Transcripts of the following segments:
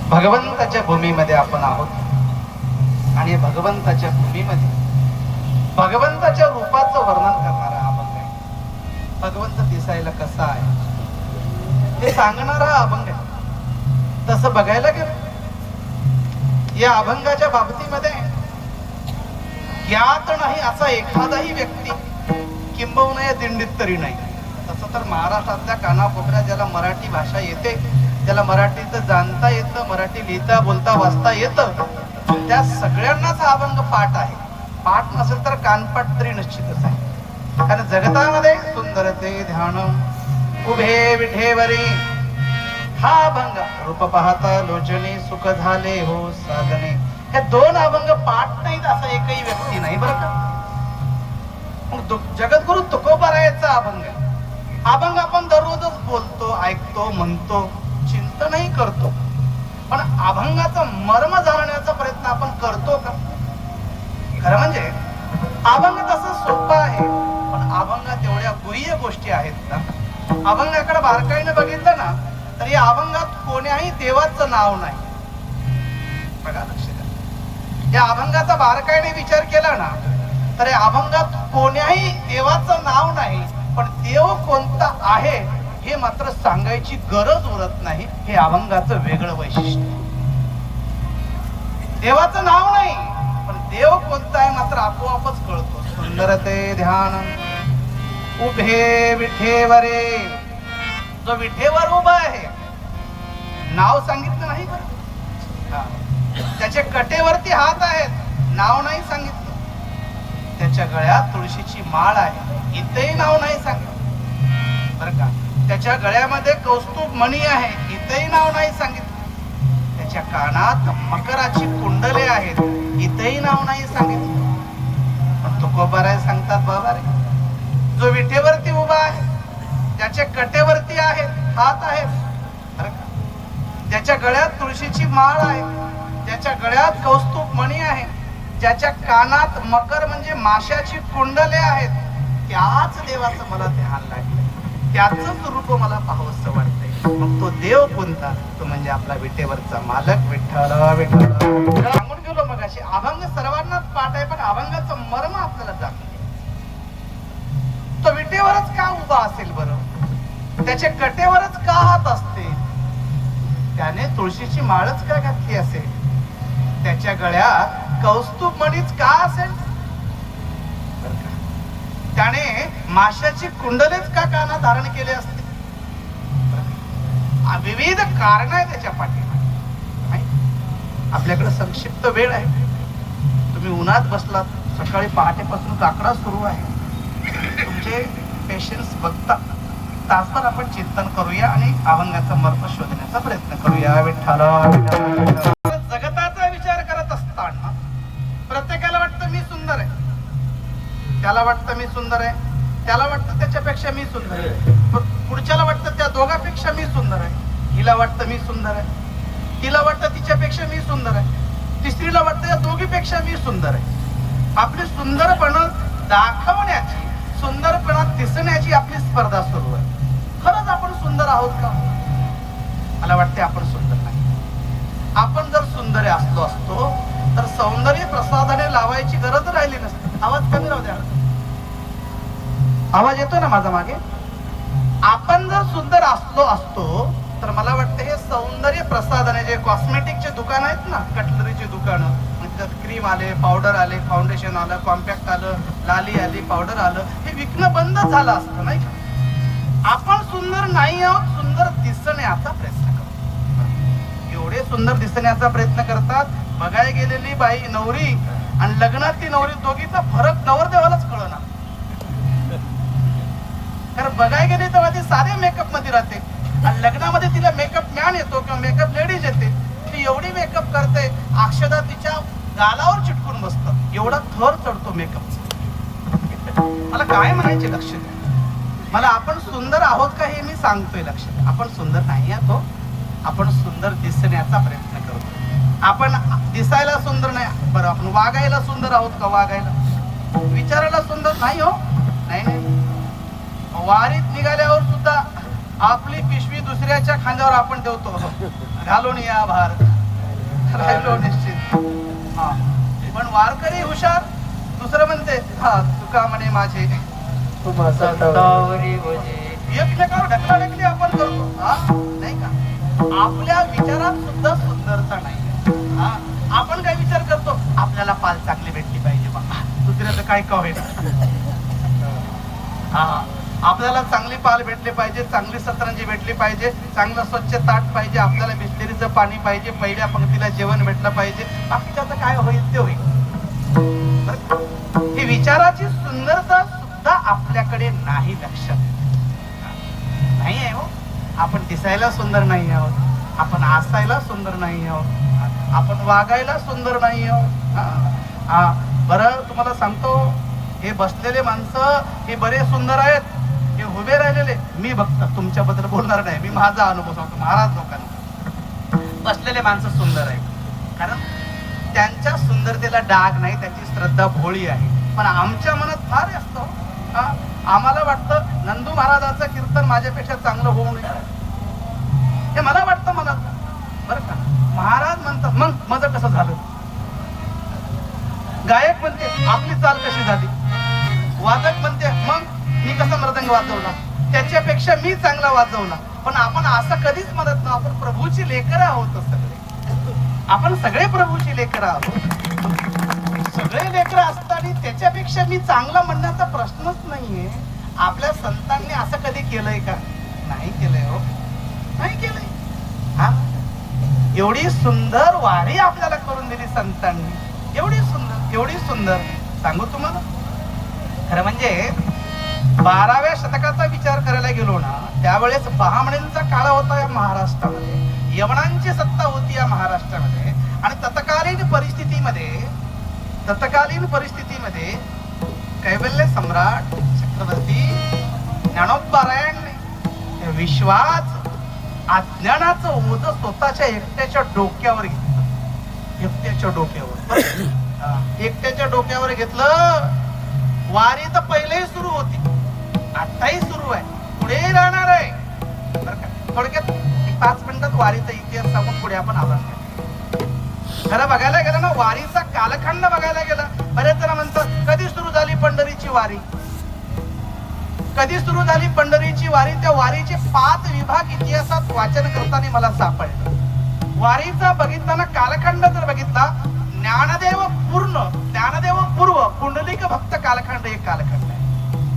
भगवंताच्या भूमीमध्ये आपण आहोत आणि भगवंताच्या भूमीमध्ये भगवंताच्या रूपाचं वर्णन करणारा अभंग आहे. भगवंत दिसायला कसा आहे हे सांगणारा अभंग आहे. तसं बघायला गेलं या अभंगाच्या बाबतीमध्ये ज्ञात नाही असा एखादाही व्यक्ती किंबहुना या दिंडीत तरी नाही. तसं तर महाराष्ट्रातल्या कानाकोपऱ्यात ज्याला मराठी भाषा येते, ज्याला मराठीत जाणता येतं, मराठी लिहिता बोलता वाचता येतं, त्या सगळ्यांनाच हा अभंग पाठ आहे. पाठ नसेल तर कानपाठ तरी निश्चितच आहे. कारण जगतामध्ये सुंदर ते ध्यान उभे विठेवरी हा अभंग रूप पाहता लोचनी सुख झाले हो साधने. हे दोन अभंग पाठ नाहीत असा एकही व्यक्ती नाही बरं का. मग जगद्गुरु तुकोबारायाचा अभंग आपण दररोजच बोलतो, ऐकतो, म्हणतो, चिंतनही करतो, पण अभंगाचा मर्म जाणण्याचा प्रयत्न आपण करतो का? खरं म्हणजे अभंग तसं सोपं आहे, पण अभंगात एवढ्या गुह्य गोष्टी आहेत ना. अभंगाकडे बारकाईने बघितलं ना तर या अभंगात कोण्याही देवाचं नाव नाही. बघा लक्ष द्या, या अभंगाचा बारकाईने विचार केला ना तर या अभंगात कोण्याही देवाचं नाव नाही, पण देव कोणता आहे हे मात्र सांगायची गरज उरत नाही. हे अभंगाचं वेगळं वैशिष्ट्य. देवाचं नाव नाही पण देव कोणता आहे मात्र आपोआपच कळतो. सुंदर ते ध्यान उभे विठेवरे. जो विठेवर उभा आहे, नाव सांगितलं नाही बरं. त्याच्या कटेवरती हात आहेत, नाव नाही सांगितलं. त्याच्या गळ्यात तुळशीची माळ आहे, इथेही नाव नाही सांगितलं बरं का. त्याच्या गळ्यामध्ये कौस्तुभ मणी आहे, इथेही नाव नाही सांगितलं. त्याच्या कानात मकराची कुंडले आहेत, इथेही नाव नाही सांगितलं. पण तुकोबाराय सांगतात, बाबा रे, जो विठेवरती उभा आहे, ज्याच्या कटेवरती आहेत हात आहेत बरं का, ज्याच्या गळ्यात तुळशीची माळ आहे, ज्याच्या गळ्यात कौस्तुभ मणी आहे, ज्याच्या कानात मकर म्हणजे माशाची कुंडले आहेत, त्याच देवाचं मला ध्यान लागलं, त्याच रूप मला पाहावंसं वाटतंय. मग तो देव कोणता? तो म्हणजे आपला विटेवरचा मालक विठ्ठल. विठ्ठल सांगून गेलो मग अशी अभंग सर्वांनाच पाठ आहे, पण अभंगाचं मर्म आपल्याला जाणून घ्यायचं. तो विटेवरच का उभा असेल बरं? त्याच्या कटेवरच का हात असते? त्याने तुळशीची माळच का घातली असेल? त्याच्या गळ्यात कौस्तुभ मणीच का असेल? त्याने माशाची कुंडलेच का कानात धारण केले असते? विविध कारण आहे त्याच्या पाठीमागे. आपल्याकडे संक्षिप्त वेळ आहे. तुम्ही उन्हात बसलात, सकाळी पहाटेपासून काकडा सुरू आहे, तुमचे पेशन्स बघता तासभर आपण चिंतन करूया आणि अभंगाचा मर्म शोधण्याचा प्रयत्न करूया. विठ्ठल. जगताचा विचार करत असताना प्रत्येकाला वाटतं मी सुंदर आहे, त्याला वाटतं मी सुंदर आहे, त्याला वाटतं त्याच्यापेक्षा मी सुंदर आहे, पुढच्याला वाटतं त्या दोघांपेक्षा मी सुंदर आहे, हिला वाटतं मी सुंदर आहे, तिला वाटतं तिच्यापेक्षा मी सुंदर आहे, तिसरीला वाटतं या दोघीपेक्षा मी सुंदर आहे. आपली सुंदरपणा दाखवण्याची, सुंदरपणात दिसण्याची आपली स्पर्धा सुरू आहे. खरंच आपण सुंदर आहोत का? मला वाटते आपण सुंदर नाही. आपण जर सुंदर असतो तर सौंदर्य प्रसादाने लावायची गरज राहिली नसते. आवाज कमी राहू द्या. आवाज येतो ना माझा मागे? आपण जर सुंदर असतो तर मला वाटतं हे सौंदर्य प्रसादाने, जे कॉस्मेटिकचे दुकान आहेत ना, कटलरीचे दुकानं, त्यात क्रीम आले, पावडर आले, फाउंडेशन आलं, कॉम्पॅक्ट आलं, लाली आली, पावडर आलं, हे विकणं बंद झालं असतं नाही का? आपण सुंदर नाही आहोत, सुंदर दिसण्याचा प्रयत्न करतो. एवढे सुंदर दिसण्याचा प्रयत्न करतात. बघायला गेलेली बाई नवरी आणि लग्नातली नवरी, दोघीचा फरक नवरदेवालाच कळना. कारण बघायला गेली तेव्हा ती साध्या मेकअप मध्ये राहते आणि लग्नामध्ये तिला मेकअप मॅन येतो किंवा मेकअप लेडीज येते. ती एवढी मेकअप करते, अक्षदा तिच्या गालावर चिटकून बसतं, एवढा थर चढतो मेकअपचा. मला काय म्हणायचे लक्ष द्या, मला आपण सुंदर आहोत का हे मी सांगतोय. लक्ष द्या, आपण सुंदर नाही आहोत. आपण सुंदर दिसण्याचा प्रयत्न करतो. आपण दिसायला सुंदर नाही बरं, आपण वागायला सुंदर आहोत का? वागायला, विचारायला सुंदर नाही हो. नाही, वारीत निघाल्यावर सुद्धा आपली पिशवी दुसऱ्याच्या खांद्यावर आपण ठेवतो, घालून या भार. राहिलो निश्चित. हा पण वारकरी हुशार. दुसरं म्हणते हा तुका म्हणे माझे एकमेकावर ढकलाढकली आपण करतो. हा नाही का? आपल्या विचारात सुद्धा सुंदरता नाही. हा आपण काय विचार करतो, आपल्याला पाल चांगली भेटली पाहिजे बाबा, दुसऱ्याचं काय का होईना. हा आपल्याला चांगली पाल भेटली पाहिजे, चांगली सतरंजी भेटली पाहिजे, चांगलं स्वच्छ ताट पाहिजे, आपल्याला बिस्लरीचं पाणी पाहिजे, पहिल्या पंक्तीला जेवण भेटलं पाहिजे, बाकीच्याचं काय होईल ते होईल. ही विचाराची सुंदरता सुद्धा आपल्याकडे नाही लक्षात नाही आहे हो. आपण दिसायला सुंदर नाही आहोत, आपण हसायला सुंदर नाही आहोत, आपण वागायला सुंदर नाही आहोत. बरं तुम्हाला सांगतो, हे बसलेले माणसं हे बरे सुंदर आहेत, हे उभे राहिलेले, मी बघता तुमच्याबद्दल बोलणार नाही, मी माझा अनुभव सांगतो. महाराज लोकांना बसलेले माणसं सुंदर आहेत कारण त्यांच्या सुंदरतेला डाग नाही, त्यांची श्रद्धा भोळी आहे. पण आमच्या मनात फार असतो. आम्हाला वाटतं नंदू महाराजांचं कीर्तन माझ्यापेक्षा चांगलं होऊ नये, हे मला वाटतं मनात. बरं का? महाराज म्हणतात मग माझं कसं झालं, गायक म्हणते आपली चाल कशी झाली, वादक म्हणते मग मी कसा मृदंग वाजवला, त्याच्यापेक्षा मी चांगला वाजवला. पण आपण असं कधीच म्हणत नाही. आपण प्रभूची लेकरं आहोत सगळे, आपण सगळे प्रभूची लेकरं आहोत. सगळे लेकरं असताना त्याच्यापेक्षा मी चांगला म्हणण्याचा प्रश्नच नाहीये. आपल्या संतांनी असं कधी केलंय का? नाही केलंय हो, नाही केलंय. हा एवढी सुंदर वारी आपल्याला करून दिली संतांनी, एवढी सुंदर, एवढी सुंदर. सांगू तुम्हाला, खरं म्हणजे 12व्या शतकाचा विचार करायला गेलो ना, त्यावेळेस बहामणींचा काळ होता या महाराष्ट्रामध्ये, यवनांची सत्ता होती या महाराष्ट्रामध्ये. आणि तत्कालीन परिस्थितीमध्ये कैवल्य सम्राट चक्रवर्ती ज्ञानोबारायांनी विश्वास अज्ञानाचं ओझ स्वतःच्या एकट्याच्या डोक्यावर घेतलं. एकट्याच्या डोक्यावर घेतलं. वारी तर पहिलेही सुरू होती, आताही सुरू आहे, पुढे राहणार आहे. बरं का? थोडक्यात 5 मिनिटात वारीचा इतिहास सांगून पुढे आपण आवाज. खरं बघायला गेलं ना, वारीचा कालखंड बघायला गेला, बरेच जण म्हणतात कधी सुरू झाली पंढरीची वारी, कधी सुरू झाली पंढरीची वारी. त्या वारीचे 5 विभाग इतिहासात वाचन करताना मला सापडले. वारीचा बघितला कालखंड जर बघितला, ज्ञानदेव पूर्व पुंडलिक भक्त कालखंड एक कालखंड आहे.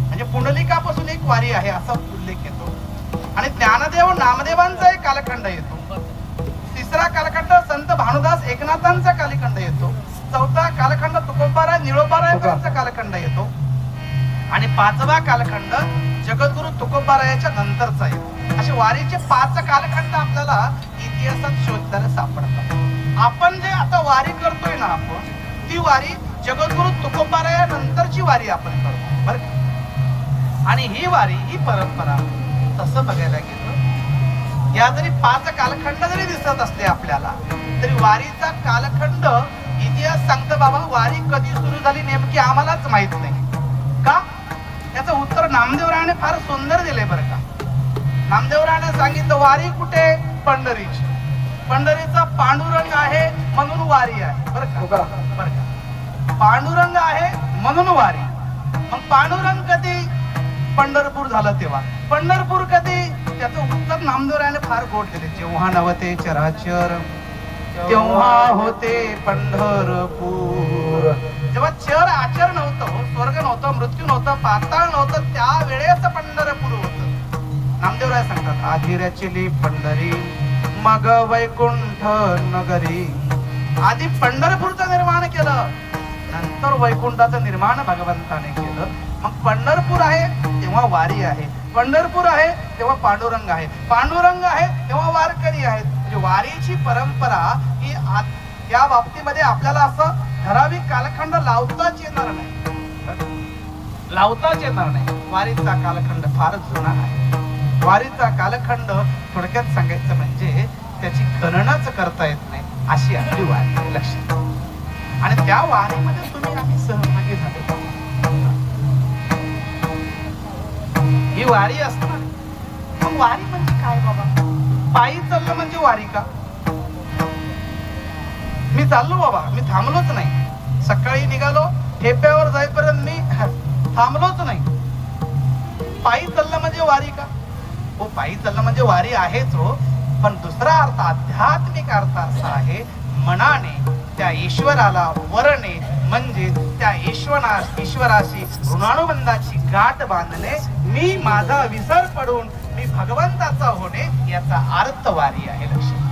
म्हणजे पुंडलिकापासून एक वारी आहे असा उल्लेख येतो. आणि ज्ञानदेव नामदेवांचा एक कालखंड येतो. तिसरा कालखंड संत भानुदास एकनाथांचा कालखंड येतो. चौथा कालखंड तुकोबाराय निळोबारायांचा कालखंड येतो. आणि 5वा कालखंड जगद्गुरु तुकोबारायाच्या नंतरचा येतो. असे वारीचे 5 कालखंड आपल्याला इतिहासात शोधताना सापडतात. आपण जे आता वारी करतोय ना, आपण ती वारी जगद्गुरु तुकोबाराया नंतरची वारी आपण करतो. बरं, आणि ही वारी, ही परंपरा तसं बघायला गेलं, या जरी 5 कालखंड जरी दिसत असले आपल्याला, तरी वारीचा कालखंड इतिहास सांगतो बाबा वारी कधी सुरू झाली नेमकी आम्हालाच माहित नाही. का? याचं उत्तर नामदेवरायाने फार सुंदर दिले. बरं का? नामदेवरायाने सांगितलं वारी कुठे? पंढरीची. पंढरीचा पांडुरंग आहे म्हणून वारी आहे. बरं का? बरं का? पांडुरंग आहे म्हणून वारी. मग पांडुरंग कधी? पंढरपूर झालं तेव्हा. पंढरपूर कधी? त्याचं उत्तर नामदेवरायाने फार गोड दिले. जेव्हा नव्हते चराचर तेव्हा होते पंढरपूर. जेव्हा चर आचर नव्हतं, स्वर्ग नव्हतं, मृत्यू नव्हतं, पाताळ नव्हतं, त्या वेळेस पंढरपूर होतं. नामदेवराय सांगतात आधिऱ्याची पंढरी मग वैकुंठ नगरी. आधी पंढरपूरचं निर्माण केलं, नंतर वैकुंठाचं निर्माण भगवंताने केलं. मग पंढरपूर आहे तेव्हा वारी आहे, पंढरपूर आहे तेव्हा पांडुरंग आहे, पांडुरंग आहे तेव्हा वारकरी आहेत. म्हणजे वारीची परंपरा ही या बाबतीमध्ये आपल्याला असं ठराविक कालखंड लावताच येणार नाही, लावताच येणार नाही. वारीचा कालखंड फारच जुना आहे. वारीचा कालखंड थोडक्यात सांगायचं म्हणजे त्याची गणनाच करता येत नाही अशी आपली वारी लक्षात. आणि त्या वारीमध्ये तुम्ही आम्ही सहभागी झालो. ही वारी असणार. मग वारी म्हणजे काय बाबा? पायी चाललं म्हणजे वारी का? मी चाललो बाबा, मी थांबलोच नाही. सकाळी निघालो, ठेप्यावर जाईपर्यंत मी थांबलोच नाही. पायी चाललं म्हणजे वारी का हो? पायी चाललं म्हणजे वारी आहेच हो, पण दुसरा अर्थ, आध्यात्मिक अर्थ असा आहे, मनाने त्या ईश्वराला वरणे, म्हणजे त्या ईश्वराशी ऋणानुबंधाची गाठ बांधणे, मी माझा विसर पडून मी भगवंताचा होणे, याचा अर्थ वारी आहे. लक्षात,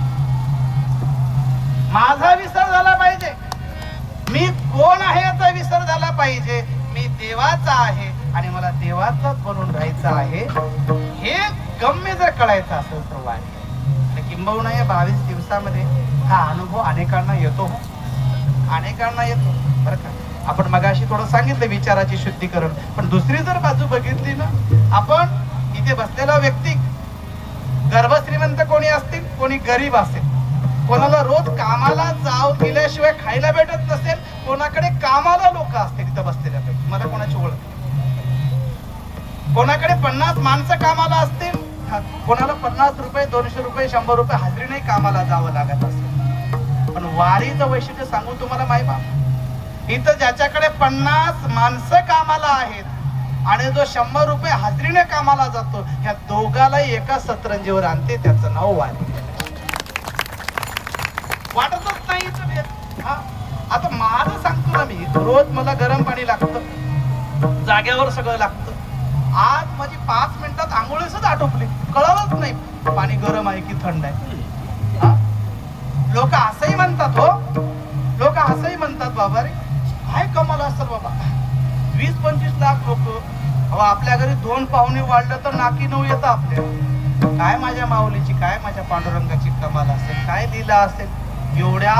माझा विसर झाला पाहिजे, मी कोण आहे याचा विसर झाला पाहिजे, मी देवाचा आहे आणि मला देवाचाच बनून राहायचं आहे, हे गम्य जर कळायचं असेल तर वारी आहे. किंबहुना या 22 दिवसामध्ये हा अनुभव अनेकांना येतो, अनेकांना येतो बरं का. आपण मगाशी थोडं सांगितलं विचाराची शुद्धीकरण, पण दुसरी जर बाजू बघितली ना, आपण इथे बसलेला व्यक्ती गर्भश्रीमंत कोणी असतील, कोणी गरीब असेल, कोणाला रोज कामाला जाऊ गेल्याशिवाय खायला भेटत नसेल, कोणाकडे कामाला लोक असतील इथं बसलेल्यापैकी, मला कोणाची ओळख, कोणाकडे 50 माणसं कामाला असतील, कोणाला 50 रुपये 200 रुपये 100 रुपये हजेरीने कामाला जावं लागत असेल. पण वारीचं वैशिष्ट्य सांगू तुम्हाला माहिती बा, इथं ज्याच्याकडे 50 माणसं कामाला आहेत आणि जो 100 रुपये हजेरीने कामाला जातो, ह्या दोघालाही एका सतरंजीवर आणते, त्याचं नाव वारी. वाटतच नाही भेद. आता माझं सांगतो ना मी, रोज मला गरम पाणी लागतं, जाग्यावर सगळं लागतं. आज माझी 5 मिनिटात आंघोळीच आटोपली, कळलंच नाही पाणी गरम आहे की थंड आहे. लोक असंही म्हणतात हो, लोक असंही म्हणतात, बाबा रे काय कमाल असेल बाबा, 20-25 लाख लोक, आपल्या घरी 2 पाहुणे वाढलं तर नाकी नऊ येतं आपल्या. काय माझ्या माऊलीची, काय माझ्या पांडुरंगाची कमाल असेल, काय लीला असेल, एवढ्या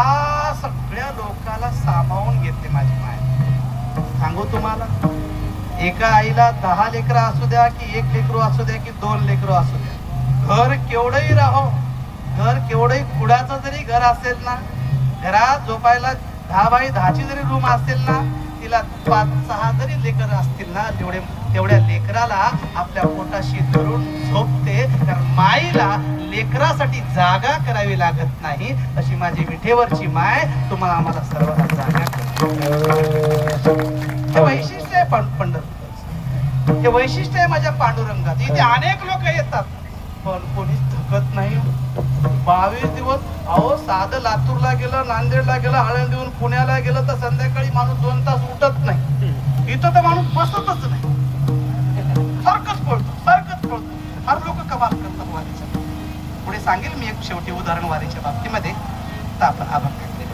सगळ्या लोकाला सामावून घेतले माझी माय. सांगू तुम्हाला, एका आईला 10 लेकरं असू द्या की 1 लेकरू असू द्या की 2 लेकरू असू द्या, घर केवढंही राहो, घर केवढंही कुडाचं जरी घर असेल ना, घरात झोपायला 10 बाय 10ची जरी रूम असेल ना, तिला 5-6 जरी लेकर असतील ना, तेवढ्या लेकराला आपल्या पोटाशी धरून झोपते. कारण माईला लेकरासाठी जागा करावी लागत नाही, अशी माझी विठेवरची माय तुम्हाला आम्हाला सर्वांना जागा करते. हे वैशिष्ट्य आहे पंढरपूरचं, हे वैशिष्ट्य आहे माझ्या पांडुरंगाचं. इथे अनेक लोक येतात पण कोणीच थकत नाही. 22 दिवस अहो, साधं लातूरला गेलं, नांदेडला गेलं, आळंदीहून पुण्याला गेलं तर संध्याकाळी माणूस 2 तास उठत नाही. इथं तर माणूस बसतच नाही, सारखंच पळतो. फार लोक कमाल करतात वारीच्या. पुढे सांगेल मी एक शेवटी उदाहरण वारीच्या बाबतीमध्ये. तर आपण आभार टाकले,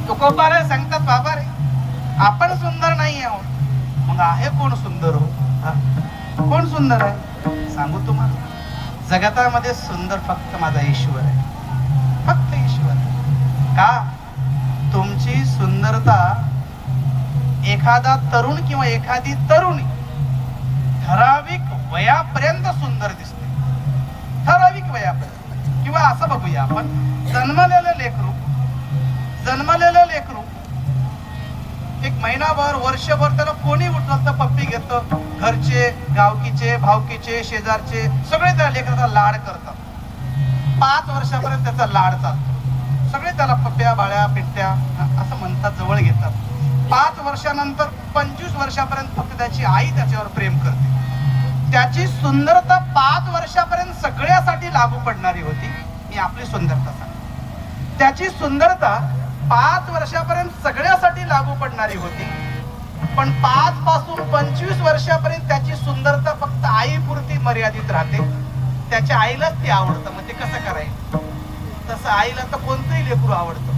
तुकोबारे सांगतात, बाबा रे आपण सुंदर नाही आहोत, मग आहे कोण सुंदर हो? कोण सुंदर आहे सांगू तुम्हाला, जगतामध्ये सुंदर फक्त माझा ईश्वर आहे, फक्त ईश्वर. का? तुमची सुंदरता एखादा तरुण किंवा एखादी तरुणी ठराविक वयापर्यंत सुंदर दिसते, ठराविक वयापर्यंत. किंवा असं बघूया आपण, जन्मलेलं लेकरू 1 महिनाभर वर्षभर त्याला कोणी उठलं तर पप्पी घेतं, घरचे, गावकीचे, भावकीचे, शेजारचे सगळे त्या लेकराचा लाड करतात. 5 वर्षापर्यंत त्याचा लाड चालतो, सगळे त्याला पप्प्या, बाळ्या, पिट्ट्या असं म्हणतात, जवळ घेतात. 5 वर्षानंतर 25 वर्षापर्यंत फक्त त्याची आई त्याच्यावर प्रेम करते. त्याची सुंदरता 5 वर्षापर्यंत सगळ्यासाठी लागू पडणारी होती. मी आपली सुंदरता सांगतो, त्याची सुंदरता 5 वर्षापर्यंत सगळ्यासाठी लागू पडणारी होती, पण 5 पासून 25 वर्षापर्यंत त्याची सुंदरता फक्त आईपुरती मर्यादित राहते. त्याच्या आईलाच ती आवडतं. मग ते कसं करायचं? तसं आईला तर कोणतंही लेकरू आवडतं,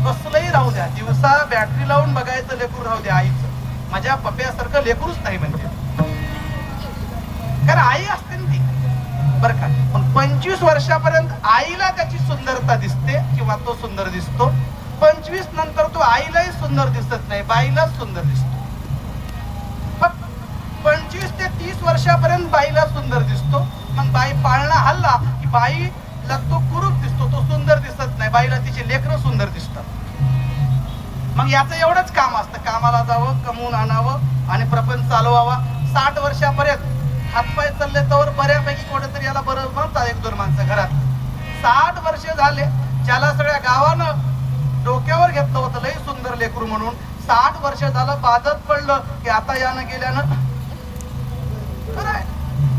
कसलंही राहू द्या, दिवसा बॅटरी लावून बघायचं लेकरू राहू द्या आईचं, माझ्या पप्प्यासारखं लेकरूच नाही म्हणते, कारण आई असते ना ती, बरं का. पण 25 वर्षापर्यंत आईला त्याची सुंदरता दिसते किंवा तो सुंदर दिसतो. 25 नंतर तो आईलाही सुंदर दिसत नाही, बाईलाच सुंदर दिसतो. 25 ते 30 वर्षापर्यंत बाईला सुंदर दिसतो. मग बाई पाळणा हल्ला की बाईला तो कुरूप दिसतो, तो सुंदर दिसत नाही, बाईला तिचे लेकरं सुंदर दिसतात. मग याचं एवढंच काम असतं, कामाला जावं, कमवून आणावं आणि प्रपंच चालवावा. 60 वर्षापर्यंत हातपाय चालले तर बऱ्यापैकी कुठेतरी याला बरं म्हणतात 1-2 माणसं घरात. 60 वर्ष झाले, ज्याला सगळ्या गावानं डोक्यावर घेतलं होतं लय सुंदर लेकरू म्हणून. 60 वर्ष झालं बाजत पडलं की आता यानं गेल्यानं खरं आहे.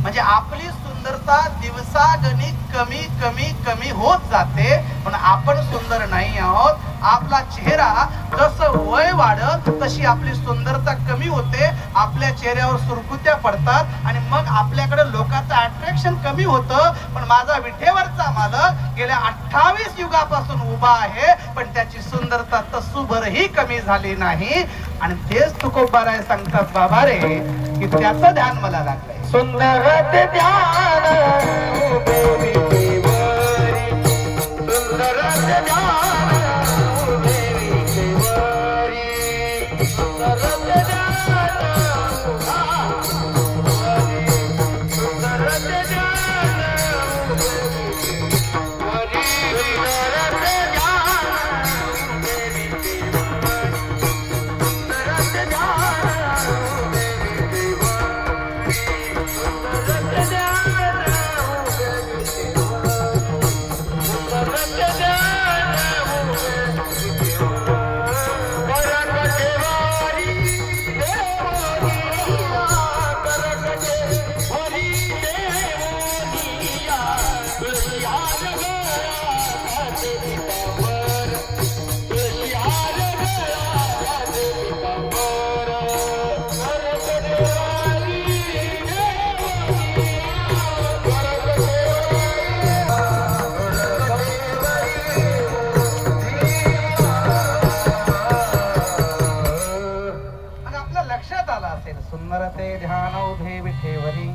म्हणजे आपली सुंदरता दिवसागणिक कमी कमी कमी होत जाते. पण आपण सुंदर नाही आहोत. आपला चेहरा जसं वय वाढत तशी आपली सुंदरता कमी होते. आपल्या चेहऱ्यावर सुरकुत्या पडतात आणि मग आपल्याकडे लोकांचं अट्रॅक्शन कमी होतं. पण माझा विठेवरचा मालक गेल्या 28 युगापासून उभा आहे, पण त्याची सुंदरता तसूभरही कमी झाली नाही. आणि तेच तुकोबाराय सांगतात बाबा रे की त्याचं ध्यान मला लागलंय. सुंदर ध्यान उभे विठेवरी, सुंदर ध्यान उभे विठेवरी, सुंदर ध्यान सुंदर ध्यान उभे विठेवरी, सुंदर ध्यान उभे विठेवरी, सुंदर ध्यान उभे सुंदर ते ध्यान उभे विठेवरी,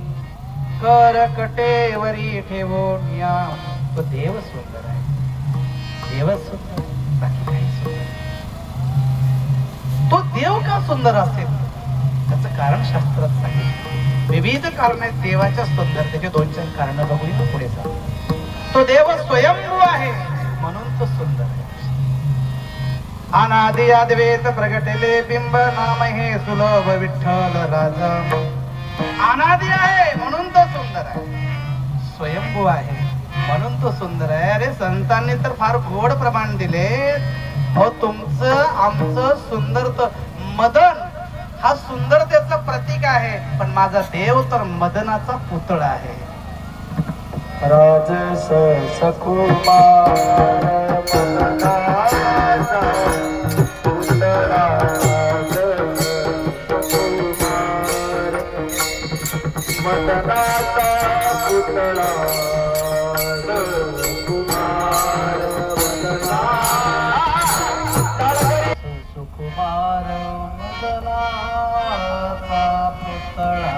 कर कटेवरी ठेवून या. तो देव सुंदर आहे. देवच सुंदर, बाकी काही सुंदर. तो देव का सुंदर असेल त्याचं कारण शास्त्रात सांगितलं. विविध कारण आहेत देवाच्या सुंदरतेचे. 2-4 कारण बघूया पुढे जाऊ. तो देव स्वयंभू आहे म्हणून तो सुंदर आहे. अनादि अद्वैत प्रगटले बिंब नाम हे सुलभ विठ्ठल राजा. अनादि आहे म्हणून तो सुंदर आहे. स्वयंभू आहे म्हणून तो सुंदर आहे. अरे संतांनी तर फार गोड प्रमाण दिले. हो तुमचं आमचं सुंदर मदन हा सुंदरतेचं प्रतीक आहे, पण माझा देव तर मदनाचा पुतळा आहे. राजस सकुमार मदनाचा पुतळा, सकुमार मदनाचा पुतळा, सुकुमार मदना सुकुमार मदनाचा पुतळा.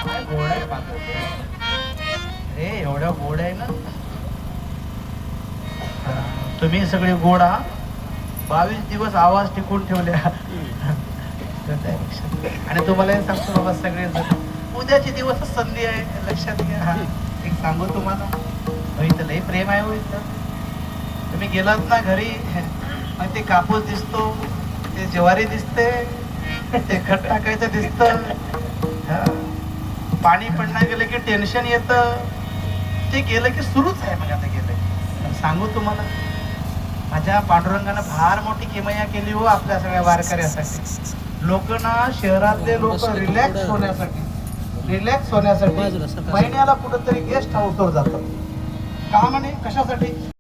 काय गोड आहे माझं रे, एवढ्या गोड आहे ना. तुम्ही सगळे गोड आहात. 22 दिवस आवाज टिकून ठेवले. आणि तुम्हाला हे सांगतो बाबा सगळे उद्याचे दिवस संधी आहे, लक्षात घ्या. हा एक सांगू तुम्हाला, इथं लई प्रेम आहे हो इथं. तुम्ही गेलात ना घरी, मग ते कापूस दिसतो, ते ज्वारी दिसते, ते खत टाकायचं दिसतं, पाणी पडणार गेलं की टेन्शन येतं. ते गेलं की सुरूच आहे. मग आता गेलं सांगू तुम्हाला, माझ्या पांडुरंगानं फार मोठी किमया केली हो आपल्या सगळ्या वारकऱ्यासाठी. लोक ना शहरातले लोक रिलॅक्स होण्यासाठी महिन्याला कुठंतरी गेस्ट हाऊसवर जातात. का म्हणे, कशासाठी?